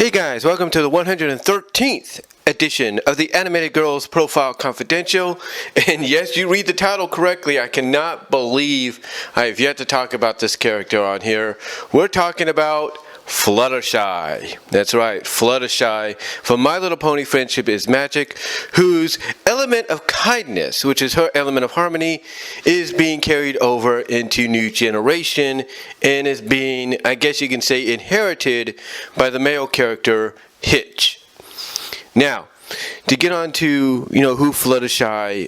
Hey guys, welcome to the 113th edition of the Animated Girls Profile Confidential. And yes, you read the title correctly. I cannot believe I have yet to talk about this character on here. We're talking about Fluttershy. That's right, Fluttershy from My Little Pony Friendship is Magic, whose element of kindness, which is her element of harmony, is being carried over into new generation and is being, I guess you can say, inherited by the male character Hitch. Now, to get on to who Fluttershy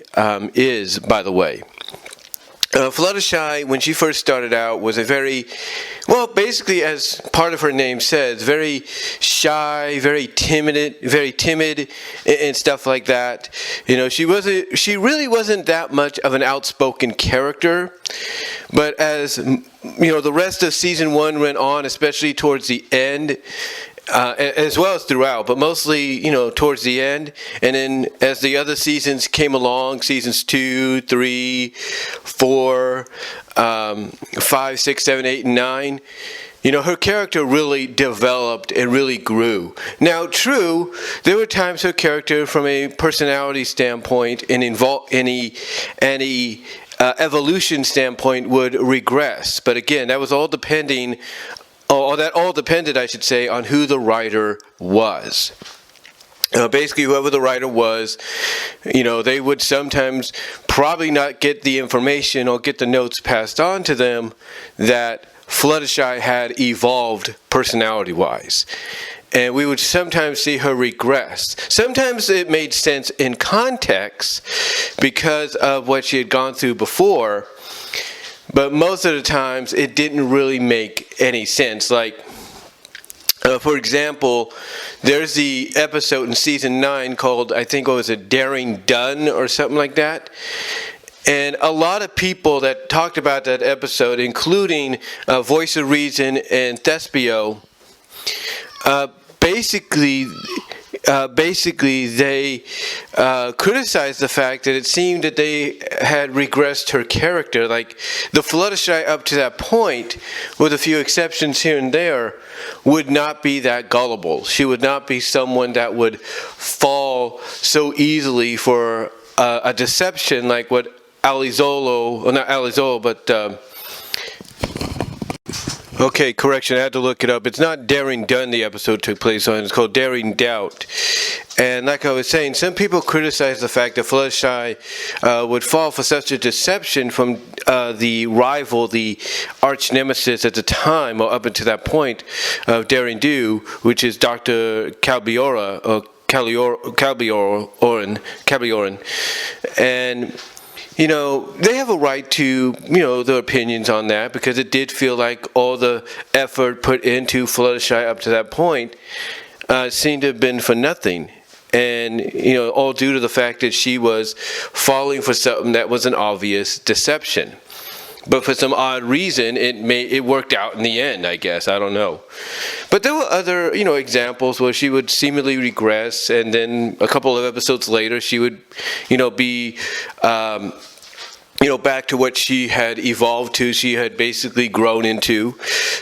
is, by the way. Fluttershy, when she first started out, was a very, basically as part of her name says, very shy, very timid, and stuff like that. She really wasn't that much of an outspoken character. But as the rest of season 1 went on, especially towards the end, as well as throughout, but mostly, towards the end. And then as the other seasons came along, seasons 2, 3, 4, 5, 6, 7, 8, and 9, her character really developed and really grew. Now, true, there were times her character, from a personality standpoint and any evolution standpoint, would regress. But again, that was all depending. That all depended, I should say, on who the writer was. Basically, whoever the writer was, they would sometimes probably not get the information or get the notes passed on to them that Fluttershy had evolved personality-wise. And we would sometimes see her regress. Sometimes it made sense in context because of what she had gone through before. But most of the times, it didn't really make any sense. Like, for example, there's the episode in season 9 called, I think, what was it, Daring Done or something like that. And a lot of people that talked about that episode, including Voice of Reason and Thespio, basically they criticized the fact that it seemed that they had regressed her character. Like, the Fluttershy up to that point, with a few exceptions here and there, would not be that gullible. She would not be someone that would fall so easily for a deception like what Okay, correction, I had to look it up. It's not Daring Done the episode took place on. It's called Daring Doubt. And like I was saying, some people criticize the fact that Fluttershy would fall for such a deception from the rival, the arch nemesis at the time, or up until that point, of Daring Do, which is Dr. Calbioran. And they have a right to, their opinions on that, because it did feel like all the effort put into Fluttershy up to that point seemed to have been for nothing. And, all due to the fact that she was falling for something that was an obvious deception. But for some odd reason, it worked out in the end, I guess. I don't know. But there were other, examples where she would seemingly regress, and then a couple of episodes later, she would, be, back to what she had evolved to. She had basically grown into.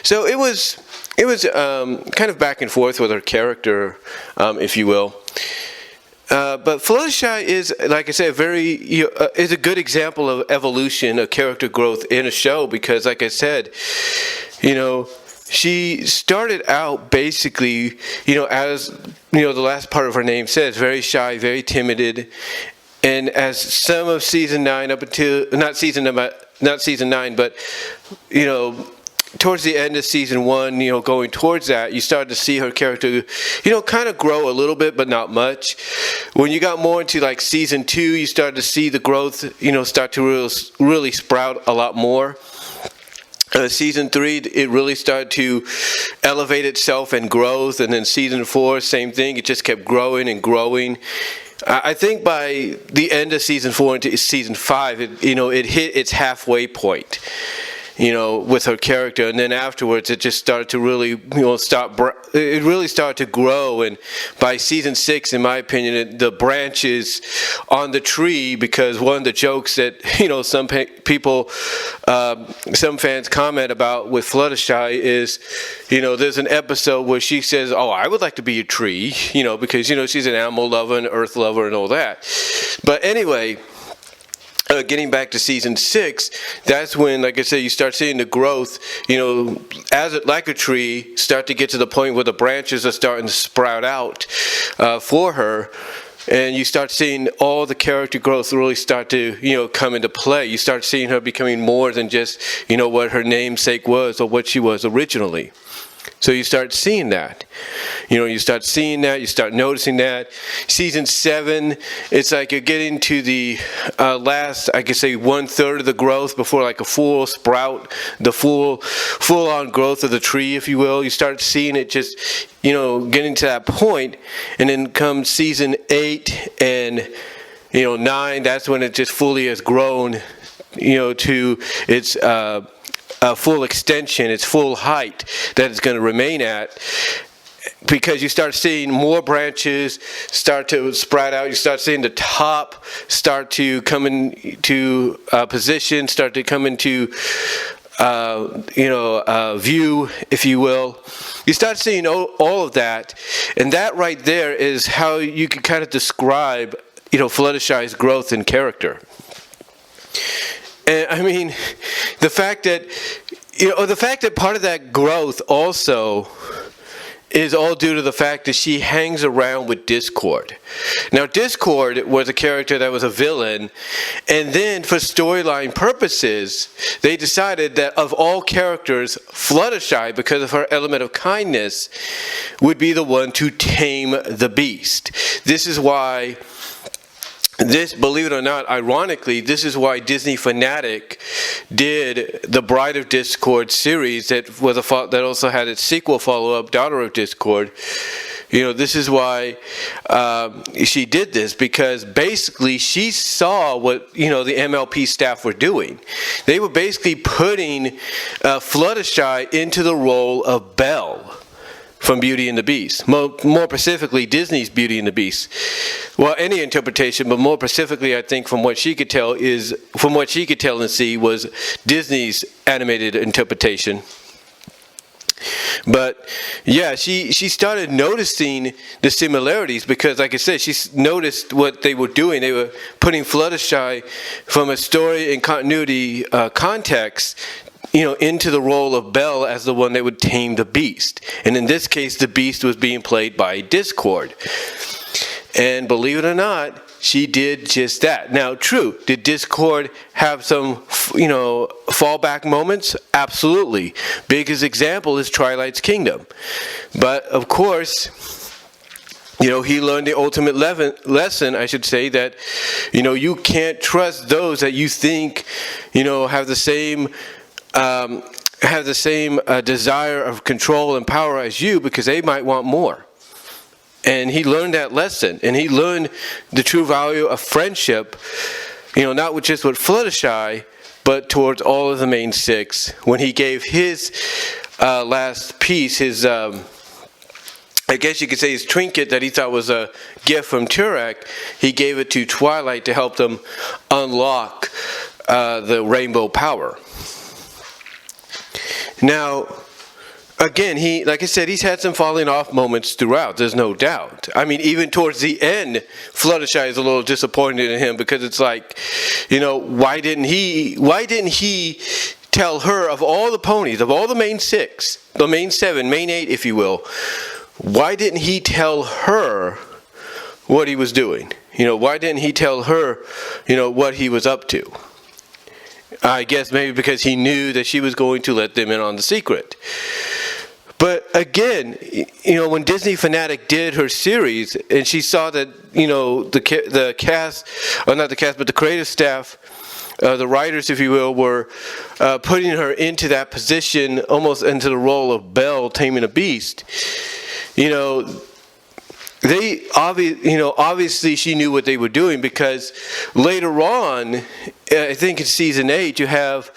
So it was kind of back and forth with her character, if you will. But Fluttershy is, like I said, is a good example of evolution, of character growth in a show, because, like I said, she started out basically, as the last part of her name says, very shy, very timid, and as some of season 9 up until not season 9, but towards the end of season 1, going towards that, you started to see her character, kind of grow a little bit, but not much. When you got more into like season 2, you started to see the growth, start to really sprout a lot more. Season 3, it really started to elevate itself and growth, and then season 4, same thing. It just kept growing and growing. I think by the end of season 4 into season 5, it hit its halfway point. with her character. And then afterwards, it just started to really, it really started to grow. And by season 6, in my opinion, the branches on the tree, because one of the jokes that, some fans comment about with Fluttershy is, there's an episode where she says, "Oh, I would like to be a tree," because, she's an animal lover and earth lover and all that. But anyway, getting back to season 6, that's when, like I said, you start seeing the growth, like a tree, start to get to the point where the branches are starting to sprout out for her. And you start seeing all the character growth really start to, come into play. You start seeing her becoming more than just, what her namesake was or what she was originally. So you start seeing that. You start seeing that. You start noticing that. Season 7, it's like you're getting to the last, I could say, 1/3 of the growth before like a full sprout, the full-on growth of the tree, if you will. You start seeing it just, getting to that point. And then comes season 8 and, 9, that's when it just fully has grown, to its full extension, its full height that it's going to remain at, because you start seeing more branches start to sprout out. You start seeing the top start to come into position, start to come into view, if you will. You start seeing all of that, and that right there is how you can kind of describe, Fluttershy's growth in character. And I mean, the fact that part of that growth also is all due to the fact that she hangs around with Discord. Now, Discord was a character that was a villain, and then for storyline purposes, they decided that of all characters, Fluttershy, because of her element of kindness, would be the one to tame the beast. This is why... believe it or not, ironically, this is why Disney Fanatic did the Bride of Discord series that also had its sequel follow-up, Daughter of Discord. This is why she did this, because basically she saw what, the MLP staff were doing. They were basically putting Fluttershy into the role of Belle from Beauty and the Beast. More specifically, Disney's Beauty and the Beast. Well, any interpretation, but more specifically, I think from what she could tell and see was Disney's animated interpretation. But yeah, she started noticing the similarities because, like I said, she noticed what they were doing. They were putting Fluttershy from a story and continuity context, into the role of Belle as the one that would tame the beast. And in this case, the beast was being played by Discord. And believe it or not, she did just that. Now, true, did Discord have some, fallback moments? Absolutely. Biggest example is Twilight's Kingdom. But, of course... he learned the ultimate lesson, I should say, that, you can't trust those that you think, have the same desire of control and power as you, because they might want more. And he learned that lesson, and he learned the true value of friendship, not just with Fluttershy, but towards all of the main 6. When he gave his last piece, his I guess you could say his trinket that he thought was a gift from Turek, he gave it to Twilight to help them unlock the rainbow power. Now, again, like I said, he's had some falling off moments throughout, there's no doubt. I mean, even towards the end, Fluttershy is a little disappointed in him because it's like, why didn't he tell her, of all the ponies, of all the main 6, the main 7, main 8, if you will, why didn't he tell her what he was doing? Why didn't he tell her, what he was up to? I guess maybe because he knew that she was going to let them in on the secret. But again, when Disney Fanatic did her series, and she saw that, the cast, or not the cast, but the creative staff, the writers, if you will, were putting her into that position, almost into the role of Belle taming a beast. They obviously she knew what they were doing, because later on, I think in season 8, you have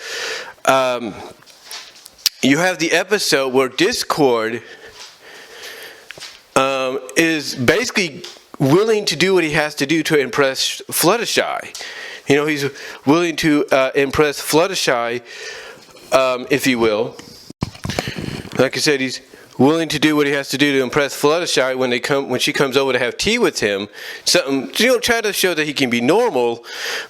you have the episode where Discord is basically willing to do what he has to do to impress Fluttershy. You know, he's willing to impress Fluttershy, if you will. Like I said, he's willing to do what he has to do to impress Fluttershy when she comes over to have tea with him. Something, you know, try to show that he can be normal.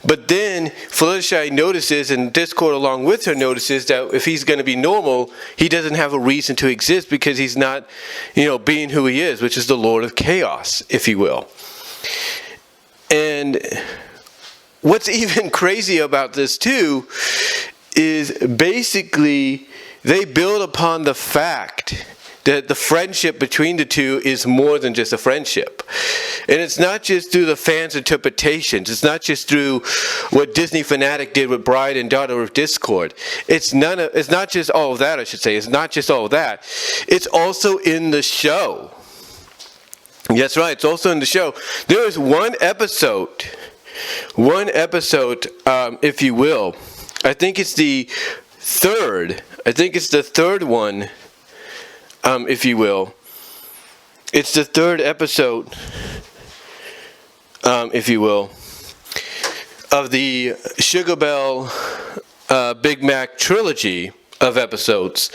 But then Fluttershy notices, and Discord along with her notices, that if he's going to be normal, he doesn't have a reason to exist because he's not, you know, being who he is, which is the Lord of Chaos, if you will. And what's even crazy about this too is basically they build upon the fact that the friendship between the two is more than just a friendship. And it's not just through the fans' interpretations. It's not just through what Disney Fanatic did with Bride and Daughter of Discord. It's not just all of that, I should say. It's not just all of that. It's also in the show. That's right, it's also in the show. There is one episode, if you will. I think it's the third one, if you will. It's the third episode, if you will, of the Sugar Belle Big Mac trilogy of episodes.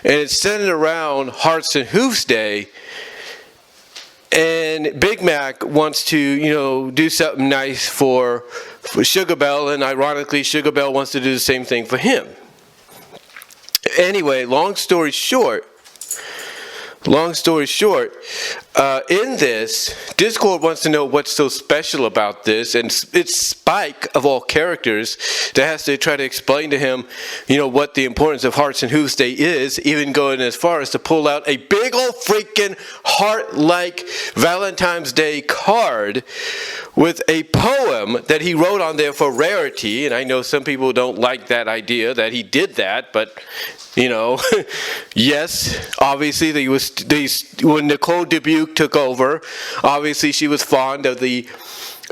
And it's centered around Hearts and Hooves Day. And Big Mac wants to, you know, do something nice for Sugar Belle, and ironically, Sugar Belle wants to do the same thing for him. Anyway, long story short, in this, Discord wants to know what's so special about this, and it's Spike, of all characters, that has to try to explain to him, you know, what the importance of Hearts and Hooves Day is, even going as far as to pull out a big old freaking heart-like Valentine's Day card with a poem that he wrote on there for rarity. And I know some people don't like that idea that he did that, but you know, yes, obviously when Nicole Dubuque took over, obviously she was fond of the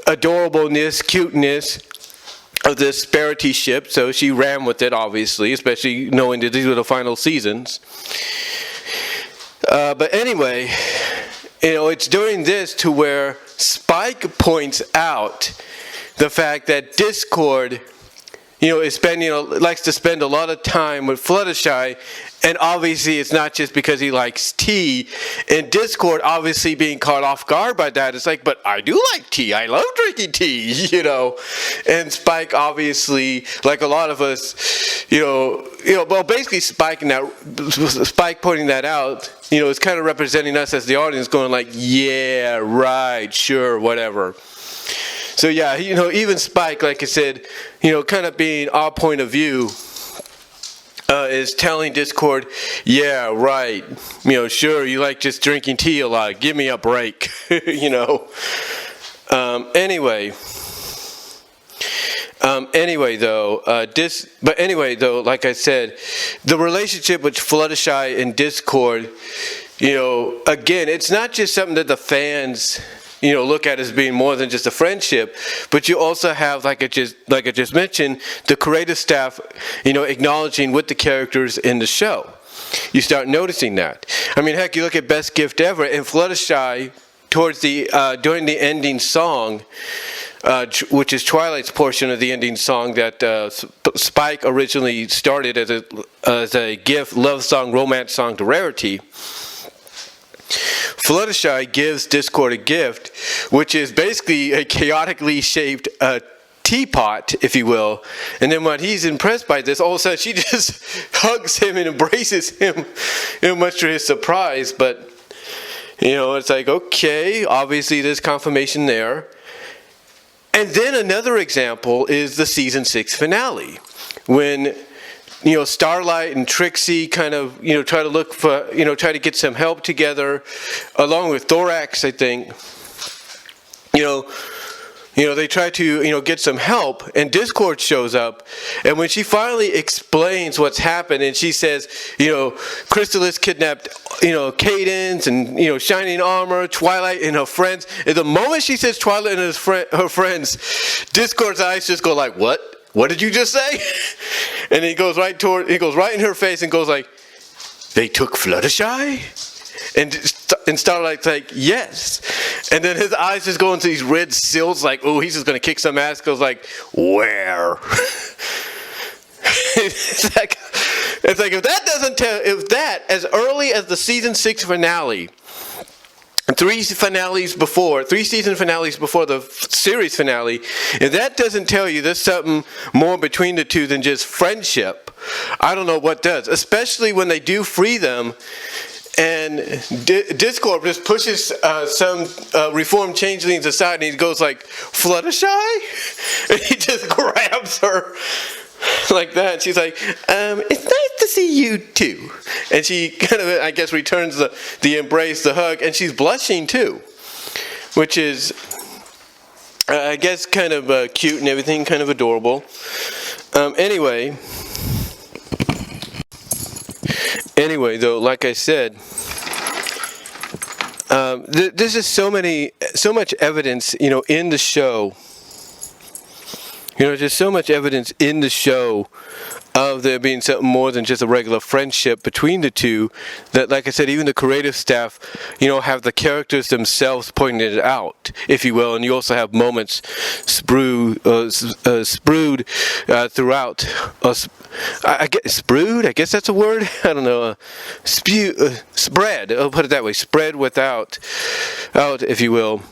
adorableness, cuteness of the Sparity ship, so she ran with it, obviously, especially knowing that these were the final seasons. But anyway, you know, it's during this to where Spike points out the fact that Discord, you know, likes to spend a lot of time with Fluttershy, and obviously it's not just because he likes tea. And Discord obviously being caught off guard by that, it's like, but I do like tea. I love drinking tea, you know. And Spike obviously, like a lot of us, well, basically Spike pointing that out, you know, is kind of representing us as the audience, going like, yeah, right, sure, whatever. So yeah, you know, even Spike, like I said, you know, kind of being our point of view, is telling Discord, yeah, right, you know, sure, you like just drinking tea a lot, give me a break, you know. Anyway, though, like I said, the relationship with Fluttershy and Discord, you know, again, it's not just something that the fans, you know, look at as being more than just a friendship, but you also have, like I just mentioned, the creative staff, you know, acknowledging with the characters in the show. You start noticing that. I mean, heck, you look at Best Gift Ever, and Fluttershy, towards the during the ending song, which is Twilight's portion of the ending song that Spike originally started as a gift, love song, romance song to Rarity. Fluttershy gives Discord a gift, which is basically a chaotically shaped teapot, if you will. And then when he's impressed by this, all of a sudden she just hugs him and embraces him, you know, much to his surprise. But, you know, it's like, okay, obviously there's confirmation there. And then another example is the season 6 finale, when, you know, Starlight and Trixie kind of, you know, try to get some help together, along with Thorax, I think. You know, they try to, you know, get some help, and Discord shows up, and when she finally explains what's happened, and she says, you know, Chrysalis kidnapped, you know, Cadence and, you know, Shining Armor, Twilight and her friends. And the moment she says Twilight and her friends, Discord's eyes just go like, what? What did you just say? And he goes right in her face and goes like, they took Fluttershy? And Starlight's like, yes. And then his eyes just go into these red silts, like, oh, he's just going to kick some ass. Goes like, where? it's like if that doesn't tell, if that, as early as the season 6 finale, three season finales before the series finale, if that doesn't tell you there's something more between the two than just friendship, I don't know what does. Especially when they do free them, and Discord just pushes some reformed changelings aside, and he goes like, Fluttershy? And he just grabs her like that. She's like, it's nice to see you too. And she kind of, I guess, returns the embrace, the hug, and she's blushing too, which is, I guess, kind of cute and everything, kind of adorable. Anyway, though, like I said, there's just so much evidence, in the show. Just so much evidence in the show of there being something more than just a regular friendship between the two, that, like I said, even the creative staff, have the characters themselves pointing it out, if you will, and you also have moments sprued throughout. I guess that's a word. I don't know. Spread. I'll put it that way. Spread out, if you will.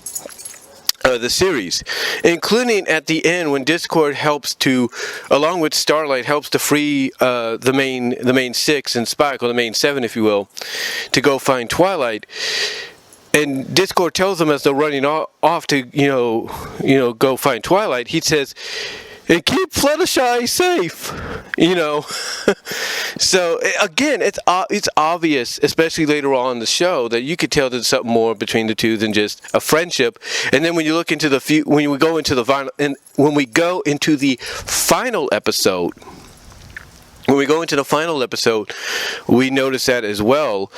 The series, including at the end when Discord helps to, along with Starlight, helps to free the main 6 and Spike, or the main 7, if you will, to go find Twilight. And Discord tells them as they're running off to go find Twilight, he says, and keep Fluttershy safe, So again, it's obvious, especially later on in the show, that you could tell there's something more between the two than just a friendship. And then when you look into when we go into the final episode, we notice that as well,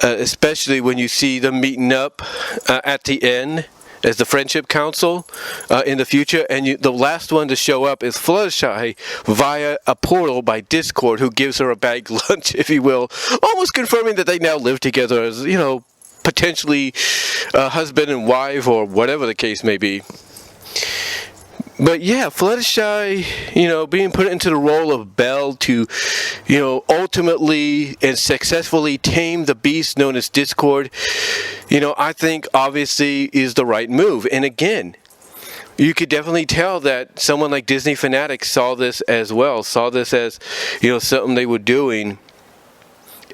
especially when you see them meeting up at the end as the Friendship Council in the future, and the last one to show up is Fluttershy via a portal by Discord, who gives her a bag lunch, if you will, almost confirming that they now live together as, potentially husband and wife, or whatever the case may be. But yeah, Fluttershy, being put into the role of Belle to, ultimately and successfully tame the beast known as Discord, I think obviously is the right move. And again, you could definitely tell that someone like Disney Fanatics saw this as well, saw this as, something they were doing,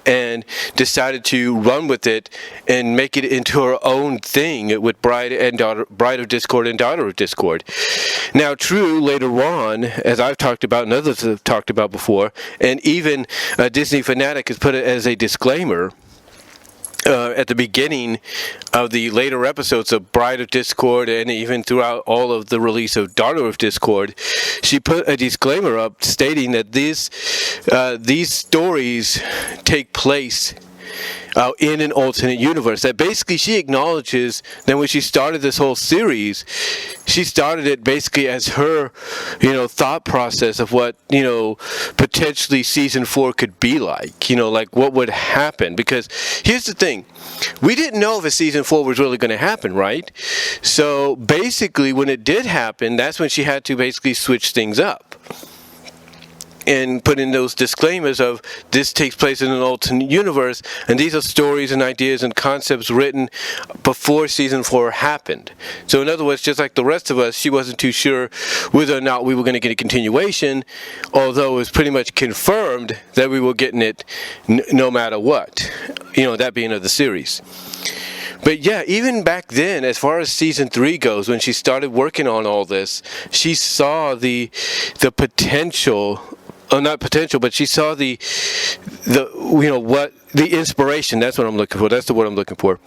and decided to run with it and make it into her own thing with Bride of Discord and Daughter of Discord. Now, true, later on, as I've talked about and others have talked about before, and even Disney Fanatic has put it as a disclaimer at the beginning of the later episodes of Bride of Discord, and even throughout all of the release of Daughter of Discord, she put a disclaimer up stating that these stories take place in an alternate universe. That basically she acknowledges that when she started this whole series, she started it basically as her, thought process of what, potentially season 4 could be like, like what would happen. Because here's the thing, we didn't know if a season 4 was really going to happen, right? So basically when it did happen, that's when she had to basically switch things up and put in those disclaimers of this takes place in an alternate universe, and these are stories and ideas and concepts written before season 4 happened. So in other words, just like the rest of us, she wasn't too sure whether or not we were going to get a continuation, although it was pretty much confirmed that we were getting it no matter what, that being of the series. But yeah, even back then, as far as season 3 goes, when she started working on all this, she saw the potential. Not potential, but she saw the inspiration. That's what I'm looking for. That's the word I'm looking for.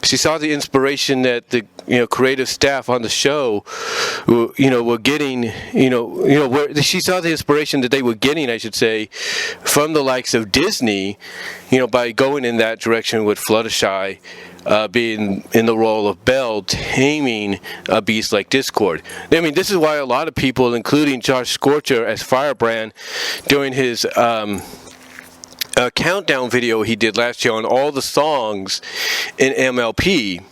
She saw the inspiration that the creative staff on the show, were getting. Where she saw the inspiration that they were getting, I should say, from the likes of Disney, by going in that direction with Fluttershy being in the role of Belle, taming a beast like Discord. I mean, this is why a lot of people, including Josh Scorcher as Firebrand, during his countdown video he did last year on all the songs in MLP.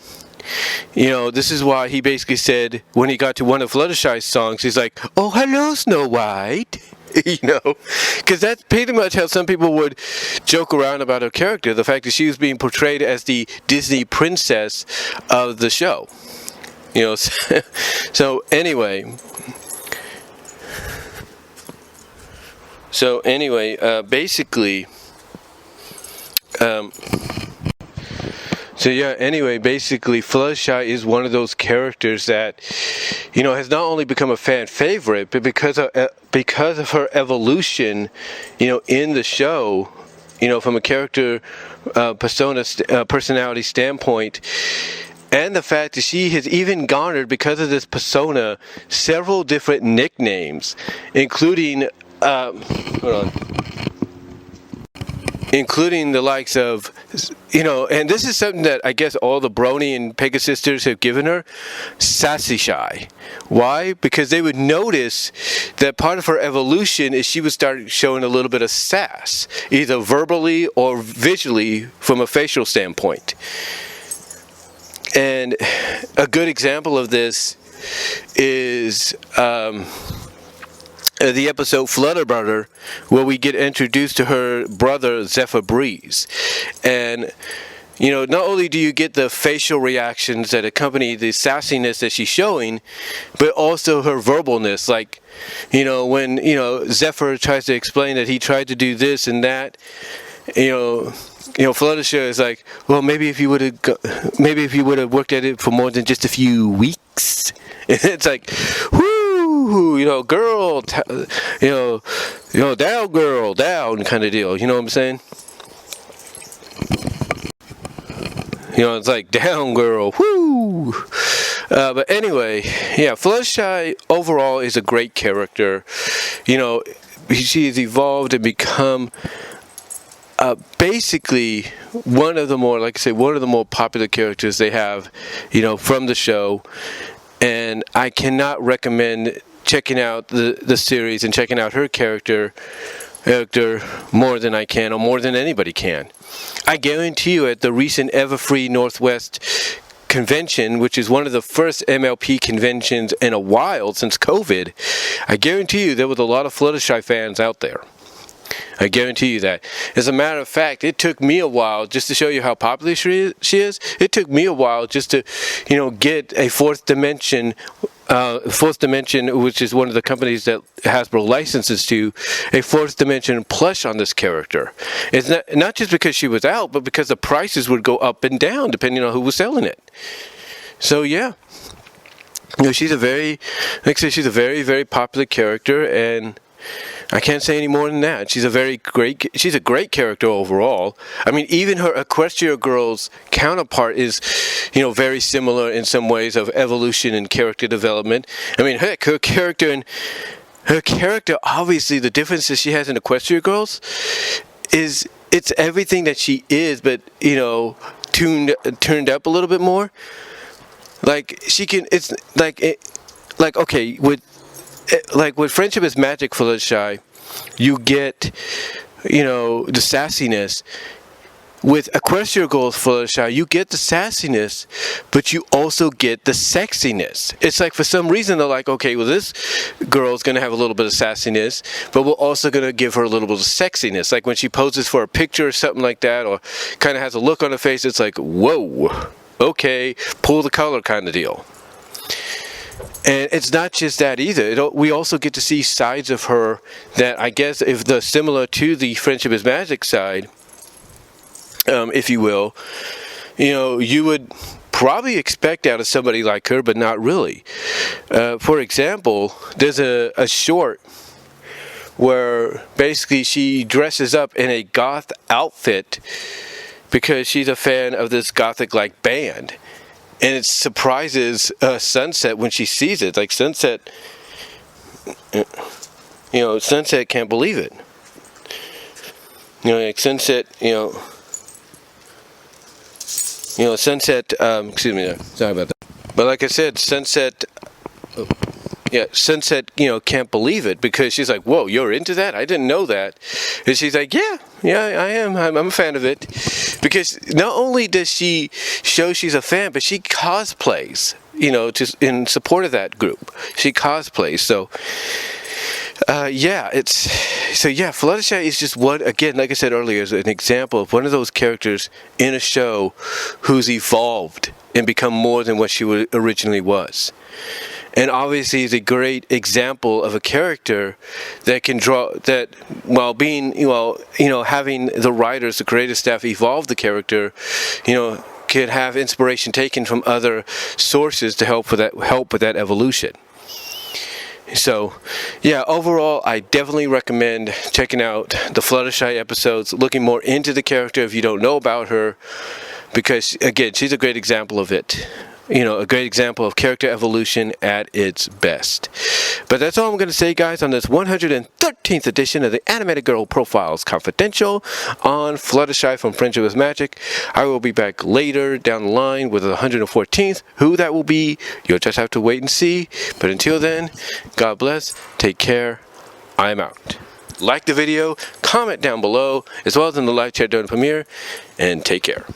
This is why he basically said when he got to one of Fluttershy's songs, he's like, "Oh, hello, Snow White." Because that's pretty much how some people would joke around about her character, the fact that she was being portrayed as the Disney princess of the show. So anyway, basically, Fluttershy is one of those characters that, has not only become a fan favorite, but because of her evolution, in the show, from a character personality standpoint, and the fact that she has even garnered, because of this persona, several different nicknames, including the likes of, and this is something that I guess all the Brony and Pega sisters have given her, Fluttershy. Why? Because they would notice that part of her evolution is she would start showing a little bit of sass, either verbally or visually from a facial standpoint. And a good example of this is the episode Flutterbutter, where we get introduced to her brother Zephyr Breeze. And not only do you get the facial reactions that accompany the sassiness that she's showing, but also her verbalness. Like, when Zephyr tries to explain that he tried to do this and that, Fluttershy is like, well, maybe if you would have worked at it for more than just a few weeks. It's like, whoo, girl, down, girl, down, kind of deal. You know what I'm saying? It's like, down, girl, whoo. But anyway, Fluttershy overall is a great character. She has evolved and become basically one of the more popular characters they have, from the show. And I cannot recommend checking out the series and checking out her character more than I can, or more than anybody can. I guarantee you, at the recent Everfree Northwest convention, which is one of the first MLP conventions in a while since COVID, I guarantee you there was a lot of Fluttershy fans out there. I guarantee you that. As a matter of fact, it took me a while, just to show you how popular she is, it took me a while just to, get a Fourth Dimension, which is one of the companies that Hasbro licenses to, a Fourth Dimension plush on this character. It's not just because she was out, but because the prices would go up and down depending on who was selling it. So yeah. She's a very, she's a very, very popular character, and I can't say any more than that. She's a great character overall. I mean, even her Equestria Girls counterpart is, very similar in some ways of evolution and character development. I mean, heck, her character, obviously, the differences she has in Equestria Girls is it's everything that she is, but turned up a little bit more. Like she can, it's like okay with. Like with Friendship is Magic Fluttershy, you get, the sassiness. With Equestria Girls Fluttershy, you get the sassiness, but you also get the sexiness. It's like for some reason they're like, okay, well this girl's going to have a little bit of sassiness, but we're also going to give her a little bit of sexiness. Like when she poses for a picture or something like that, or kind of has a look on her face, it's like, whoa, okay, pull the color kind of deal. And it's not just that either. We also get to see sides of her that I guess if they're similar to the Friendship is Magic side, if you will, you would probably expect out of somebody like her, but not really. For example, there's a short where basically she dresses up in a goth outfit because she's a fan of this gothic-like band. And it surprises Sunset when she sees it. Like Sunset, Sunset can't believe it. Like Sunset, Sunset, excuse me, sorry about that. But like I said, Sunset, Sunset, can't believe it because she's like, whoa, you're into that? I didn't know that. And she's like, yeah, Yeah, I am. I'm a fan of it because not only does she show she's a fan, but she cosplays. You know, just in support of that group, she cosplays. So, Fluttershy is just one. Again, like I said earlier, is an example of one of those characters in a show who's evolved and become more than what she originally was. And obviously is a great example of a character that can draw that while being, having the writers, the creative staff evolve the character, could have inspiration taken from other sources to help with that evolution. So, yeah, overall, I definitely recommend checking out the Fluttershy episodes, looking more into the character if you don't know about her, because, again, she's a great example of it. A great example of character evolution at its best. But that's all I'm going to say, guys, on this 113th edition of the Animated Girl Profiles Confidential on Fluttershy from Friendship with Magic. I will be back later down the line with the 114th. Who that will be, you'll just have to wait and see. But until then, God bless, take care, I'm out. Like the video, comment down below, as well as in the live chat during the premiere, and take care.